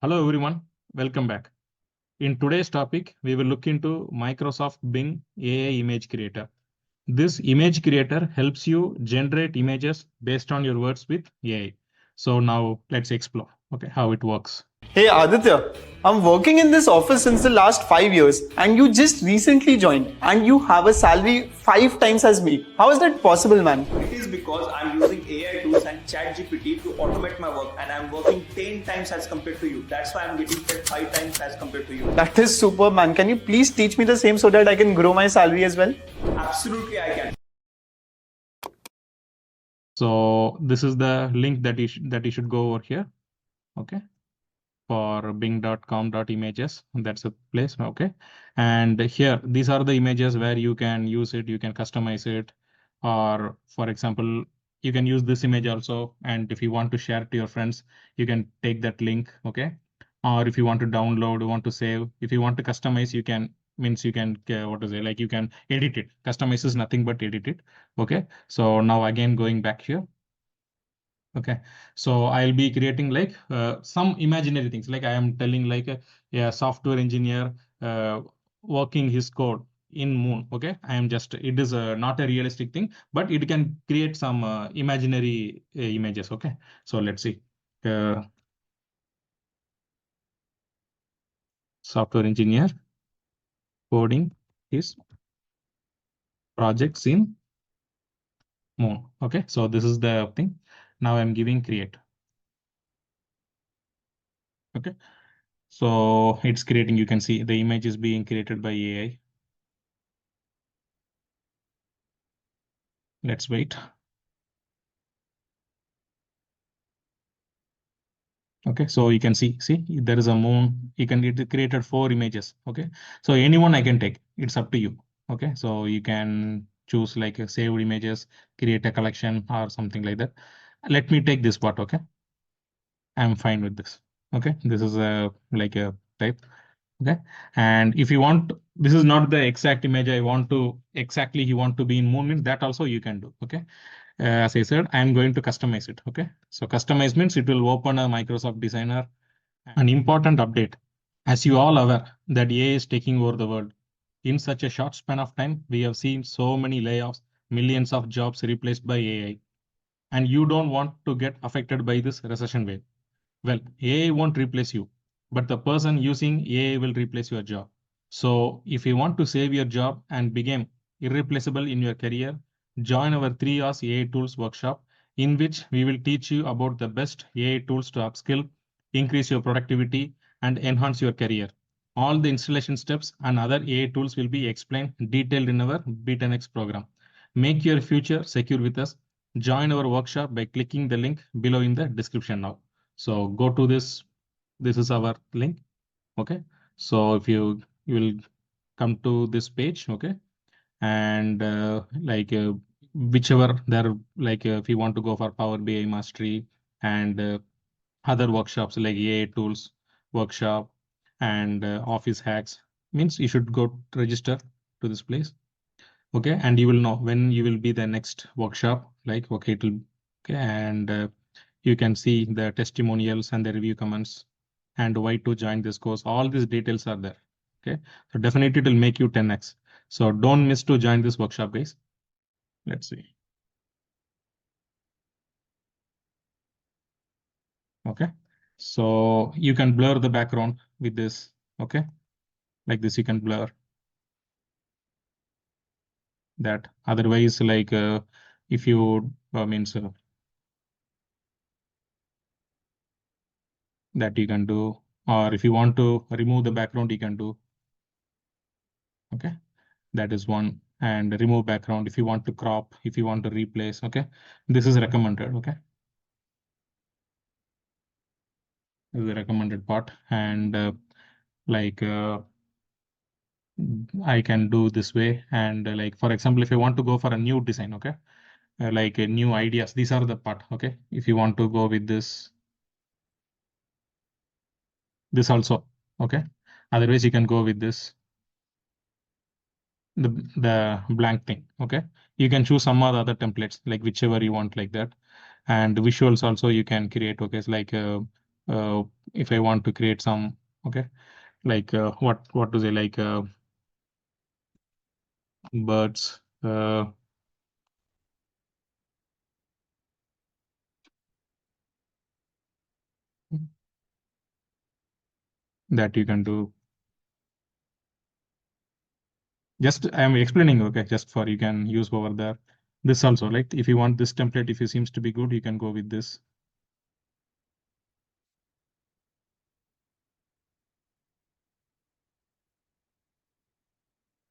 Hello everyone, welcome back. In today's topic, we will look into Microsoft Bing AI Image Creator. This image creator helps you generate images based on your words with AI. So now let's explore, okay, how it works. Hey Aditya, I'm working in this office since the last 5 years and you just recently joined and you have a salary 5 times as me. How is that possible, man? It is because I'm using AI tools and ChatGPT to automate my work and I'm working 10 times as compared to you. That's why I'm getting paid 5 times as compared to you. That is super, man. Can you please teach me the same so that I can grow my salary as well? Absolutely, I can. So this is the link that you should go over here, okay, for bing.com.images. That's a place, okay. And here, these are the images where you can use it, you can customize it, or for example, you can use this image also. And if you want to share it to your friends, you can take that link, okay. Or if you want to download, you want to save, if you want to customize, you can what to say, like you can edit it. Customize is nothing but edit it, okay. So now again going back here. Okay, so I'll be creating like some imaginary things. Like I am telling like a software engineer working his code in moon. Okay, I am just, it is not a realistic thing, but it can create some imaginary images. Okay, so let's see. Software engineer coding his projects in moon. Okay, so this is the thing. Now I'm giving create. Okay, so it's creating, you can see the image is being created by AI. Let's wait. Okay, so you can see there is a moon. You can get created 4 images. Okay, so anyone I can take. It's up to you. Okay, so you can choose like a saved images, create a collection or something like that. Let me take this part. Okay, I'm fine with this. Okay, this is a like a type. Okay, and if you want, this is not the exact image I want to exactly. You want to be in moon means that also you can do. Okay, as I said, I'm going to customize it. Okay, so customize means it will open a Microsoft Designer. An important update. As you all aware that AI is taking over the world. In such a short span of time, we have seen so many layoffs, millions of jobs replaced by AI. And you don't want to get affected by this recession wave. Well, AI won't replace you, but the person using AI will replace your job. So if you want to save your job and become irreplaceable in your career, join our 3 hours AI tools workshop, in which we will teach you about the best AI tools to upskill, increase your productivity, and enhance your career. All the installation steps and other AI tools will be explained detailed in our Be10x program. Make your future secure with us. Join our workshop by clicking the link below in the description now. So go to this is our link. Okay, so if you will come to this page, okay, and whichever there, like if you want to go for Power BI mastery and other workshops like AI tools workshop and office hacks, means you should go register to this place. Okay, and you will know when you will be the next workshop, like okay, it will, okay, and you can see the testimonials and the review comments and why to join this course. All these details are there. Okay, so definitely it will make you 10x. So don't miss to join this workshop, guys. Let's see. Okay, so you can blur the background with this. Okay, like this you can blur that. Otherwise, like if you means that you can do, or if you want to remove the background, you can do. Okay, that is one. And remove background if you want to crop, if you want to replace. Okay, this is recommended. Okay, this is the recommended part. And like I can do this way. And like for example, if you want to go for a new design, okay, like new ideas, these are the part. Okay, if you want to go with this also. Okay, otherwise you can go with this, the blank thing. Okay, you can choose some other templates, like whichever you want, like that. And visuals also you can create. Okay, it's like if I want to create some, okay, like what to say, like birds, that you can do. Just I am explaining, okay, just for you can use over there. This also, like if you want this template, if it seems to be good, you can go with this.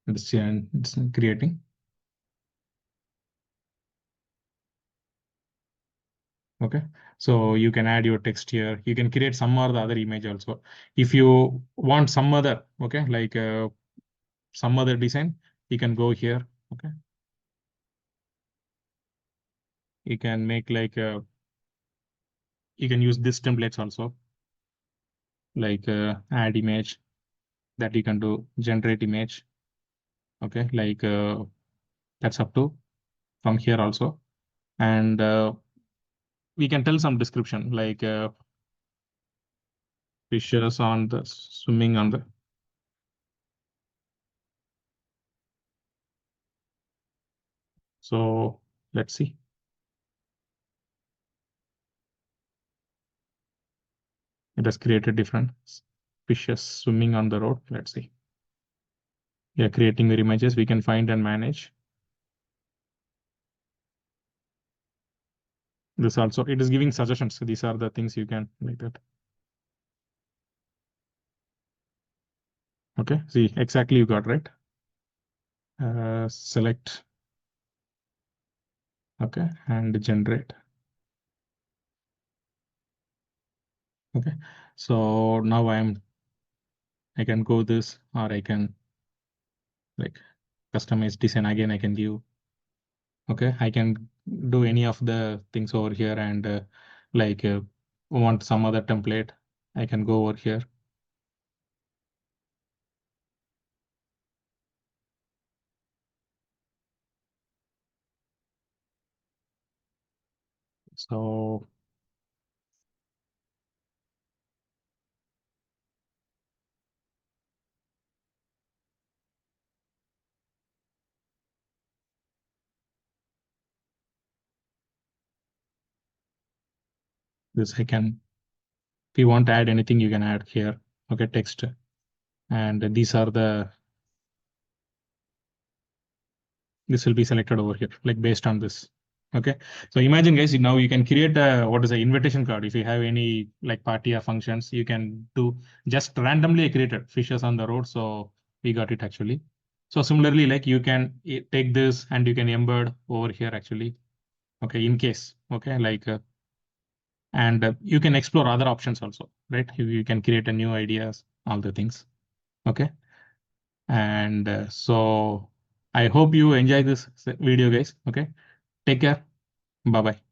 It's creating. Okay, so you can add your text here. You can create some or the other image also. If you want some other, okay, like some other design, you can go here. Okay, you can make like you can use this templates also, like add image, that you can do generate image. Okay, like that's up to from here also, and we can tell some description like fishes on the swimming on the. So let's see. It has created different fishes swimming on the road. Let's see. Yeah, creating your images, we can find and manage. This also, it is giving suggestions. So these are the things you can like that. Okay, see exactly you got right. Select. Okay, and generate. Okay, so now I can go this, or I can like customize design again. I can give. Okay, I can do any of the things over here, and like want some other template, I can go over here. So this I can, if you want to add anything, you can add here. Okay, text, and these are the, this will be selected over here, like based on this. Okay, so imagine guys, now you can create a, what is an invitation card. If you have any like party or functions, you can do just randomly created fishes on the road. So we got it actually. So similarly, like you can take this and you can embed over here actually. Okay, in case, okay, like and you can explore other options also, right? You can create a new ideas, all the things. Okay, and so I hope you enjoy this video guys. Okay, take care, bye bye.